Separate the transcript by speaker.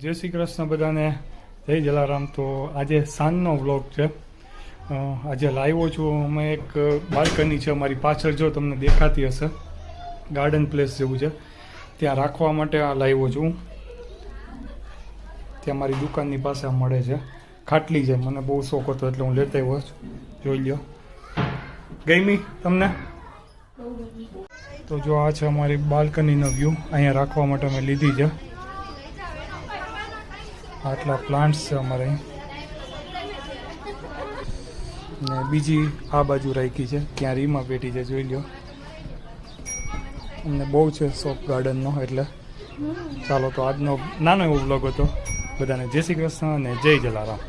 Speaker 1: જય શ્રી કૃષ્ણ બધાને, જય જલારામ. તો આજે સાંજનો વ્લોગ છે. આજે લાવ્યો છું અમે એક બાલ્કની છે અમારી પાછળ, જો તમને દેખાતી હશે, ગાર્ડન પ્લેસ જેવું છે, ત્યાં રાખવા માટે આ લાવ્યો છું. ત્યાં મારી દુકાનની પાસે મળે છે, ખાટલી છે, મને બહુ શોખ હતો એટલે હું લેતા આવ્યો છું. જોઈ લ્યો, ગમી તમને? તો જો આ છે અમારી બાલ્કનીનો વ્યૂ, અહીંયા રાખવા માટે અમે લીધી છે. આટલા પ્લાન્ટ્સ છે અમારે, ને બીજી આ બાજુ રાખી છે, ત્યાં રીમાં પેટી છે, જોઈ લો. અમને બહુ છે શોખ ગાર્ડનનો, એટલે ચાલો તો આજનો નાનો એવો વ્લોગ હતો. બધાને જય શ્રી કૃષ્ણ અને જય જલારામ.